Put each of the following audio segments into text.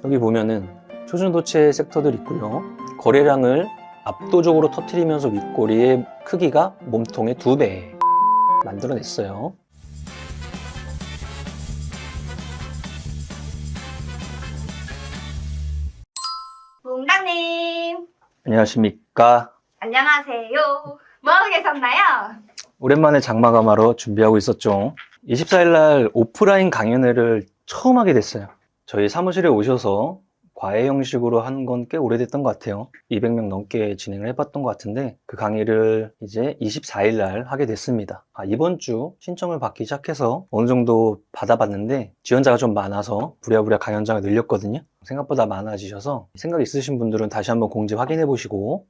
여기 보면은 초중도체 섹터들 있고요. 거래량을 압도적으로 터뜨리면서 윗꼬리의 크기가 몸통의 2배 만들어냈어요. 몽당님 안녕하십니까. 안녕하세요. 뭐하고 계셨나요? 오랜만에 장마감하러 준비하고 있었죠. 24일날 오프라인 강연회를 처음 하게 됐어요. 저희 사무실에 오셔서 과외 형식으로 한 건 꽤 오래됐던 것 같아요. 200명 넘게 진행을 해봤던 것 같은데 그 강의를 이제 24일날 하게 됐습니다. 이번 주 신청을 받기 시작해서 어느 정도 받아봤는데 지원자가 좀 많아서 부랴부랴 강연장을 늘렸거든요. 생각보다 많아지셔서 생각 있으신 분들은 다시 한번 공지 확인해 보시고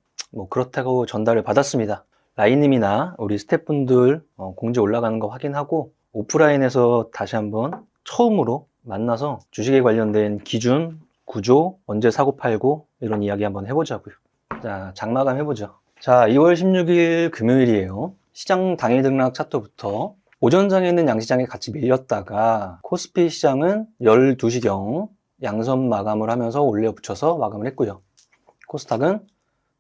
그렇다고 전달을 받았습니다. 라인님이나 우리 스태프분들 공지 올라가는 거 확인하고 오프라인에서 다시 한번 처음으로 만나서 주식에 관련된 기준, 구조, 언제 사고 팔고 이런 이야기 한번 해보자고요. 자, 장마감 해보죠. 자, 2월 16일 금요일이에요. 시장 당일 등락 차트부터 오전장에는 양시장에 같이 밀렸다가 코스피 시장은 12시경 양선 마감을 하면서 올려 붙여서 마감을 했고요. 코스닥은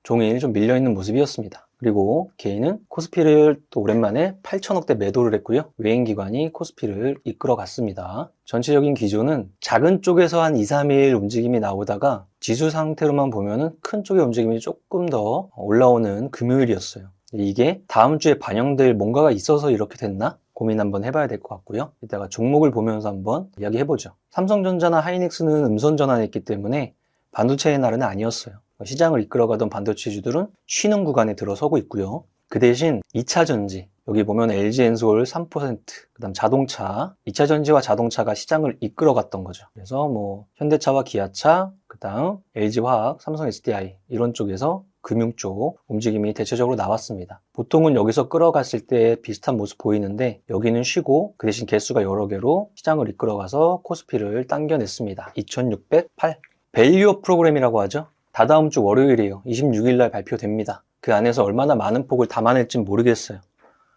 종일 좀 밀려있는 모습이었습니다. 그리고 개인은 코스피를 또 오랜만에 8천억대 매도를 했고요. 외인기관이 코스피를 이끌어 갔습니다. 전체적인 기조는 작은 쪽에서 한 2, 3일 움직임이 나오다가 지수 상태로만 보면은 큰 쪽의 움직임이 조금 더 올라오는 금요일이었어요. 이게 다음 주에 반영될 뭔가가 있어서 이렇게 됐나? 고민 한번 해봐야 될 것 같고요. 이따가 종목을 보면서 한번 이야기해보죠. 삼성전자나 하이닉스는 음선 전환했기 때문에 반도체의 날은 아니었어요. 시장을 이끌어가던 반도체주들은 쉬는 구간에 들어서고 있고요. 그 대신 2차전지, 여기 보면 LG엔솔 3%, 그 다음 자동차, 2차전지와 자동차가 시장을 이끌어갔던 거죠. 그래서 현대차와 기아차, 그 다음 LG화학, 삼성 SDI 이런 쪽에서 금융 쪽 움직임이 대체적으로 나왔습니다. 보통은 여기서 끌어갔을 때 비슷한 모습 보이는데 여기는 쉬고 그 대신 개수가 여러 개로 시장을 이끌어가서 코스피를 당겨냈습니다. 2608. 밸류업 프로그램이라고 하죠. 다다음 주 월요일이에요. 26일 날 발표됩니다. 그 안에서 얼마나 많은 폭을 담아낼지 모르겠어요.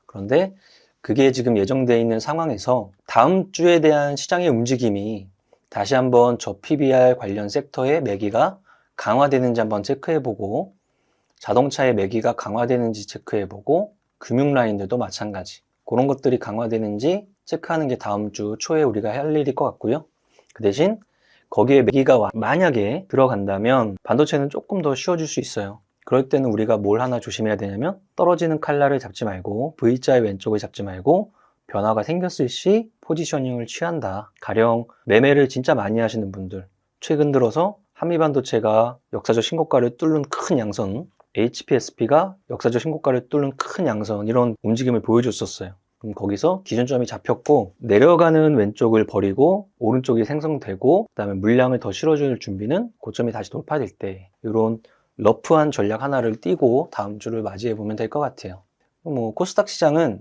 그런데 그게 지금 예정되어 있는 상황에서 다음 주에 대한 시장의 움직임이 다시 한번 저 PBR 관련 섹터의 매기가 강화되는지 한번 체크해보고 자동차의 매기가 강화되는지 체크해보고 금융 라인들도 마찬가지. 그런 것들이 강화되는지 체크하는 게 다음 주 초에 우리가 할 일일 것 같고요. 그 대신 거기에 매기가 만약에 들어간다면 반도체는 조금 더 쉬워질 수 있어요. 그럴 때는 우리가 뭘 하나 조심해야 되냐면 떨어지는 칼날을 잡지 말고 V자의 왼쪽을 잡지 말고 변화가 생겼을 시 포지셔닝을 취한다. 가령 매매를 진짜 많이 하시는 분들, 최근 들어서 한미반도체가 역사적 신고가를 뚫는 큰 양선, HPSP가 역사적 신고가를 뚫는 큰 양선, 이런 움직임을 보여줬었어요. 그럼 거기서 기준점이 잡혔고 내려가는 왼쪽을 버리고 오른쪽이 생성되고 그 다음에 물량을 더 실어줄 준비는 고점이 다시 돌파될 때 이런 러프한 전략 하나를 띄고 다음 주를 맞이해 보면 될 것 같아요. 코스닥 시장은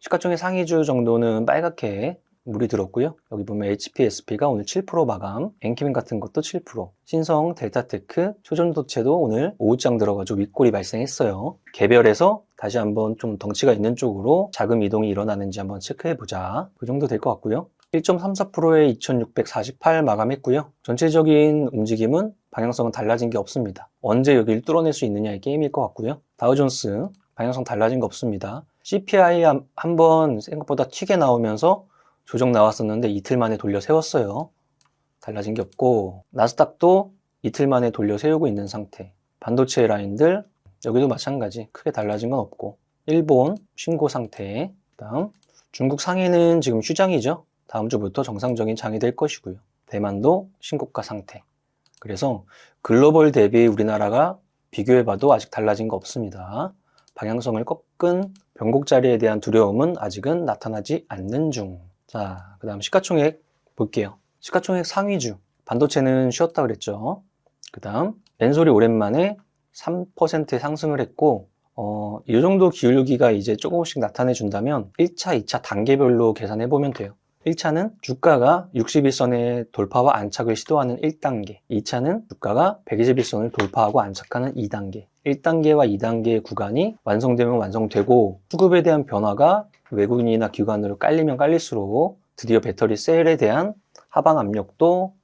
시가총액 상위주 정도는 빨갛게 물이 들었고요. 여기 보면 HPSP가 오늘 7% 마감, 엔키맨 같은 것도 7%, 신성, 델타테크, 초전도체도 오늘 오후장 들어가지고 윗골이 발생했어요. 개별에서 다시 한번 좀 덩치가 있는 쪽으로 자금 이동이 일어나는지 한번 체크해보자. 그 정도 될 것 같고요. 1.34%에 2648 마감했고요. 전체적인 움직임은 방향성은 달라진 게 없습니다. 언제 여기를 뚫어낼 수 있느냐의 게임일 것 같고요. 다우존스 방향성 달라진 거 없습니다. CPI 한번 생각보다 튀게 나오면서 조정 나왔었는데 이틀 만에 돌려 세웠어요. 달라진 게 없고 나스닥도 이틀 만에 돌려 세우고 있는 상태. 반도체 라인들 여기도 마찬가지 크게 달라진 건 없고 일본 신고 상태. 그다음 중국 상해는 지금 휴장이죠. 다음 주부터 정상적인 장이 될 것이고요. 대만도 신고가 상태. 그래서 글로벌 대비 우리나라가 비교해봐도 아직 달라진 거 없습니다. 방향성을 꺾은 변곡 자리에 대한 두려움은 아직은 나타나지 않는 중. 자, 그 다음 시가총액 볼게요. 시가총액 상위주. 반도체는 쉬었다 그랬죠. 그 다음 엔솔이 오랜만에 3%의 상승을 했고 이 정도 기울기가 이제 조금씩 나타내 준다면 1차, 2차 단계별로 계산해 보면 돼요. 1차는 주가가 61선의 돌파와 안착을 시도하는 1단계, 2차는 주가가 121선을 돌파하고 안착하는 2단계, 1단계와 2단계의 구간이 완성되면 완성되고 수급에 대한 변화가 외국인이나 기관으로 깔리면 깔릴수록 드디어 배터리 셀에 대한 하방 압력도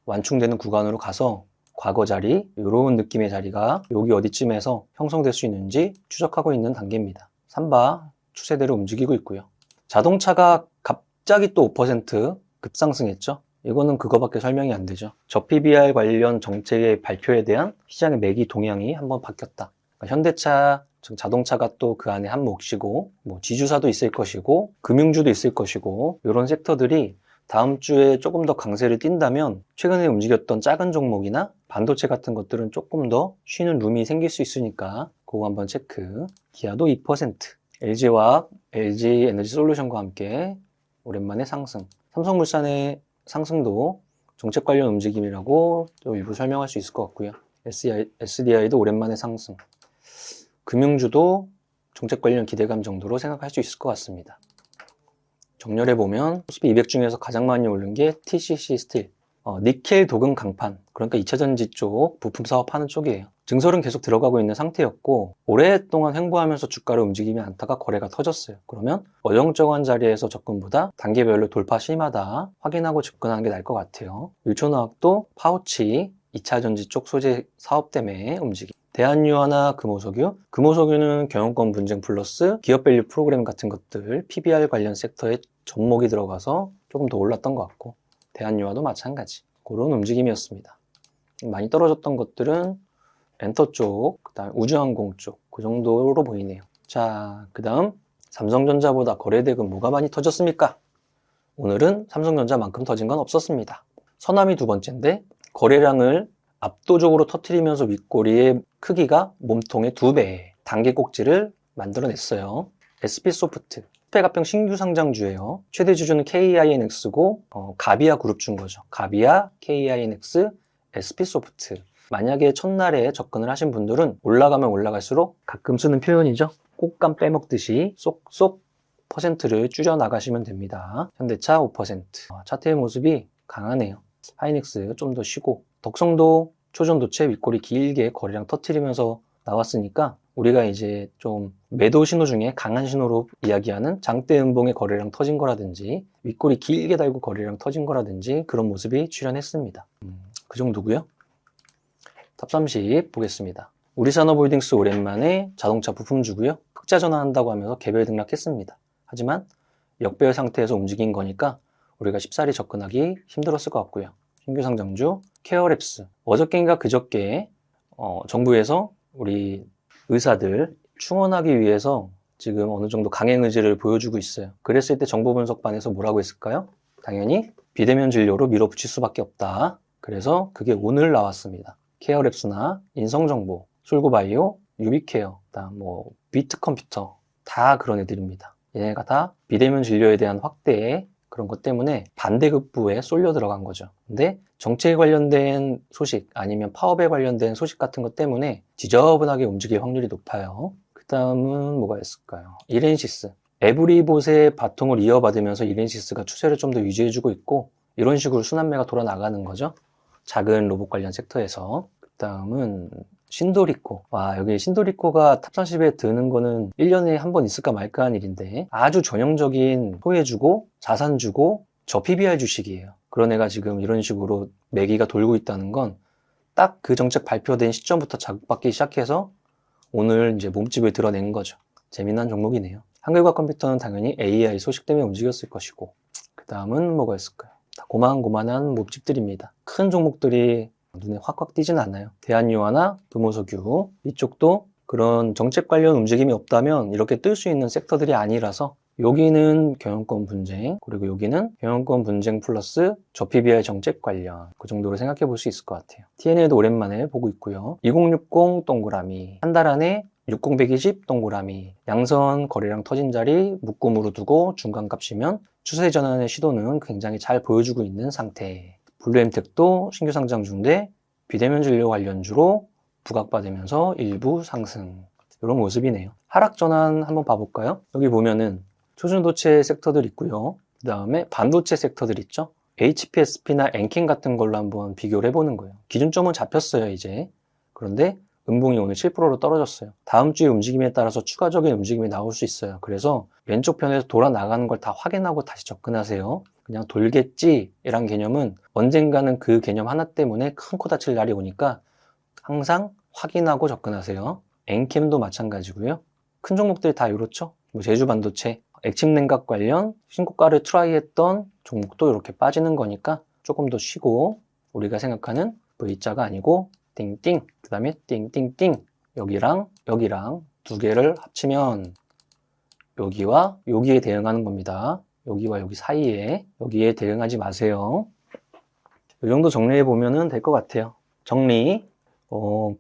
완충되는 구간으로 가서 과거 자리, 이런 느낌의 자리가 여기 어디쯤에서 형성될 수 있는지 추적하고 있는 단계입니다. 3바 추세대로 움직이고 있고요. 자동차가 갑자기 또 5% 급상승했죠. 이거는 그거밖에 설명이 안 되죠. 저PBR 관련 정책의 발표에 대한 시장의 매기 동향이 한번 바뀌었다. 그러니까 현대차, 즉 자동차가 또 그 안에 한 몫이고, 뭐 지주사도 있을 것이고, 금융주도 있을 것이고, 이런 섹터들이 다음 주에 조금 더 강세를 띈다면 최근에 움직였던 작은 종목이나 반도체 같은 것들은 조금 더 쉬는 룸이 생길 수 있으니까 그거 한번 체크. 기아도 2%, LG화학, LG에너지솔루션과 함께 오랜만에 상승. 삼성물산의 상승도 정책 관련 움직임이라고 또 일부 설명할 수 있을 것 같고요. SDI도 오랜만에 상승. 금융주도 정책 관련 기대감 정도로 생각할 수 있을 것 같습니다. 정렬해 보면 코스피 200 중에서 가장 많이 오른 게 TCC 스틸, 니켈 도금 강판, 그러니까 2차 전지 쪽 부품 사업 하는 쪽이에요. 증설은 계속 들어가고 있는 상태였고 오랫동안 횡보하면서 주가를 움직이지 않다가 거래가 터졌어요. 그러면 어정쩡한 자리에서 접근보다 단계별로 돌파 시마다 확인하고 접근하는 게 나을 것 같아요. 유초화학도 파우치 2차 전지 쪽 소재 사업 때문에 움직임. 대한유화나 금호석유는 경영권 분쟁 플러스 기업 밸류 프로그램 같은 것들 PBR 관련 섹터에 접목이 들어가서 조금 더 올랐던 것 같고, 대한유화도 마찬가지. 그런 움직임이었습니다. 많이 떨어졌던 것들은 엔터 쪽, 그 다음 우주항공 쪽, 그 정도로 보이네요. 자, 그 다음 삼성전자보다 거래대금 뭐가 많이 터졌습니까? 오늘은 삼성전자만큼 터진 건 없었습니다. 서남이 두 번째인데 거래량을 압도적으로 터트리면서 윗꼬리의 크기가 몸통의 2배 단계 꼭지를 만들어냈어요. SP소프트 스펙합병 신규 상장주예요. 최대 주주는 KINX고 가비아 그룹 준 거죠. 가비아, KINX, SP소프트. 만약에 첫날에 접근을 하신 분들은 올라가면 올라갈수록 가끔 쓰는 표현이죠. 꽃감 빼먹듯이 쏙쏙 퍼센트를 줄여 나가시면 됩니다. 현대차 5%. 차트의 모습이 강하네요. 하이닉스 좀 더 쉬고, 덕성도 초전도체 윗꼬리 길게 거래량 터트리면서 나왔으니까 우리가 이제 좀 매도 신호 중에 강한 신호로 이야기하는 장대 음봉의 거래량 터진 거라든지 윗꼬리 길게 달고 거래량 터진 거라든지 그런 모습이 출현했습니다. 그 정도고요. 탑30 보겠습니다. 우리산업홀딩스 오랜만에 자동차 부품주고요. 흑자 전환한다고 하면서 개별 등락했습니다. 하지만 역배열 상태에서 움직인 거니까 우리가 쉽사리 접근하기 힘들었을 것 같고요. 신규 상장주 케어랩스, 어저께인가 그저께 정부에서 우리 의사들 충원하기 위해서 지금 어느 정도 강행 의지를 보여주고 있어요. 그랬을 때 정보 분석반에서 뭐라고 했을까요? 당연히 비대면 진료로 밀어붙일 수밖에 없다. 그래서 그게 오늘 나왔습니다. 케어랩스나 인성정보, 솔고바이오, 유비케어, 그다음 비트컴퓨터 다 그런 애들입니다. 얘네가 다 비대면 진료에 대한 확대에 그런 것 때문에 반대급부에 쏠려 들어간 거죠. 근데 정책에 관련된 소식 아니면 파업에 관련된 소식 같은 것 때문에 지저분하게 움직일 확률이 높아요. 그 다음은 뭐가 있을까요? 이렌시스. 에브리봇의 바통을 이어받으면서 이렌시스가 추세를 좀 더 유지해주고 있고, 이런 식으로 순환매가 돌아나가는 거죠. 작은 로봇 관련 섹터에서. 그 다음은 신도리코. 와, 여기 신도리코가 탑30에 드는 거는 1년에 한 번 있을까 말까 한 일인데 아주 전형적인 소외주고 자산주고 저PBR 주식이에요. 그런 애가 지금 이런 식으로 매기가 돌고 있다는 건 딱 그 정책 발표된 시점부터 자극받기 시작해서 오늘 이제 몸집을 드러낸 거죠. 재미난 종목이네요. 한글과 컴퓨터는 당연히 AI 소식 때문에 움직였을 것이고, 그 다음은 뭐가 있을까요? 다 고만고만한 몸집들입니다. 큰 종목들이 눈에 확확 띄진 않아요. 대한유화나 금호석유 이쪽도 그런 정책 관련 움직임이 없다면 이렇게 뜰 수 있는 섹터들이 아니라서, 여기는 경영권 분쟁, 그리고 여기는 경영권 분쟁 플러스 저PBR 정책 관련, 그 정도로 생각해 볼 수 있을 것 같아요. TNL도 오랜만에 보고 있고요. 2060 동그라미, 한 달 안에 60120 동그라미, 양선 거래량 터진 자리 묶음으로 두고 중간값이면 추세 전환의 시도는 굉장히 잘 보여주고 있는 상태. 블루엠텍도 신규 상장 중인데 비대면 진료 관련주로 부각받으면서 일부 상승. 이런 모습이네요. 하락 전환 한번 봐볼까요? 여기 보면은 초전도체 섹터들 있고요. 그 다음에 반도체 섹터들 있죠. HPSP나 엔킨 같은 걸로 한번 비교를 해보는 거예요. 기준점은 잡혔어요, 이제. 그런데 음봉이 오늘 7%로 떨어졌어요. 다음 주의 움직임에 따라서 추가적인 움직임이 나올 수 있어요. 그래서 왼쪽 편에서 돌아 나가는 걸 다 확인하고 다시 접근하세요. 그냥 돌겠지이란 개념은 언젠가는 그 개념 하나 때문에 큰 코 다칠 날이 오니까 항상 확인하고 접근하세요. 엔캠도 마찬가지고요. 큰 종목들이 다 이렇죠. 뭐 제주반도체, 액침 냉각 관련 신고가를 트라이했던 종목도 이렇게 빠지는 거니까 조금 더 쉬고 우리가 생각하는 V자가 아니고 띵띵, 그 다음에 띵띵띵, 여기랑 여기랑 두 개를 합치면 여기와 여기에 대응하는 겁니다. 여기와 여기 사이에, 여기에 대응하지 마세요. 이 정도 정리해 보면 될 것 같아요. 정리.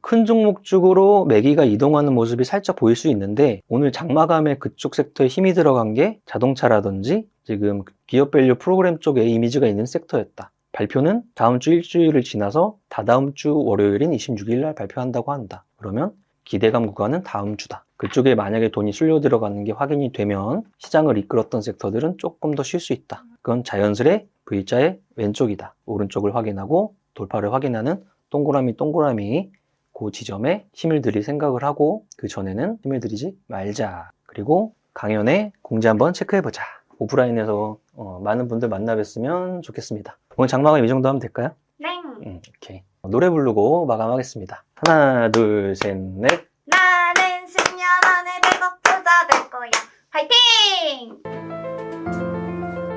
큰 종목 쪽으로 매기가 이동하는 모습이 살짝 보일 수 있는데 오늘 장마감에 그쪽 섹터에 힘이 들어간 게 자동차라든지 지금 기업밸류 프로그램 쪽에 이미지가 있는 섹터였다. 발표는 다음 주 일주일을 지나서 다다음 주 월요일인 26일 날 발표한다고 한다. 그러면 기대감 구간은 다음 주다. 그쪽에 만약에 돈이 쏠려 들어가는 게 확인이 되면 시장을 이끌었던 섹터들은 조금 더 쉴 수 있다. 그건 자연스레 V자의 왼쪽이다. 오른쪽을 확인하고 돌파를 확인하는 동그라미 그 지점에 힘을 들일 생각을 하고 그 전에는 힘을 들이지 말자. 그리고 강연의 공지 한번 체크해보자. 오프라인에서 많은 분들 만나 뵀으면 좋겠습니다. 오늘 장마감 이 정도 하면 될까요? 네. 오케이. 노래 부르고 마감하겠습니다. 하나, 둘, 셋, 넷. 나는 10년 안에 100억 부자 될 거야. 파이팅!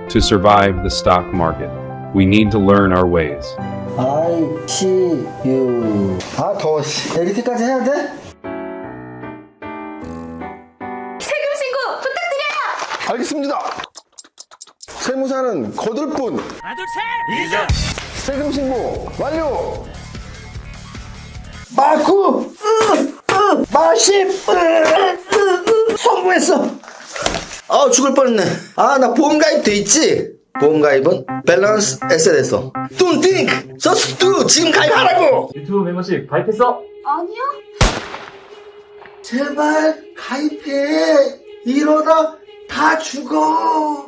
To survive the stock market, we need to learn our ways. I see you. 아, 더워. 이렇게까지 해야 돼? 세금 신고 부탁드려요! 알겠습니다. 세무사는 거들 뿐. 세금 신고 완료. 마구! 마십! 성공했어! 아, 죽을 뻔했네. 아, 나 보험가입 돼 있지? 보험가입은 밸런스 에셋에서. Don't think! Just do! 지금 가입하라고! 유튜브 멤버십 가입했어? 아니요? 제발 가입해! 이러다 다 죽어!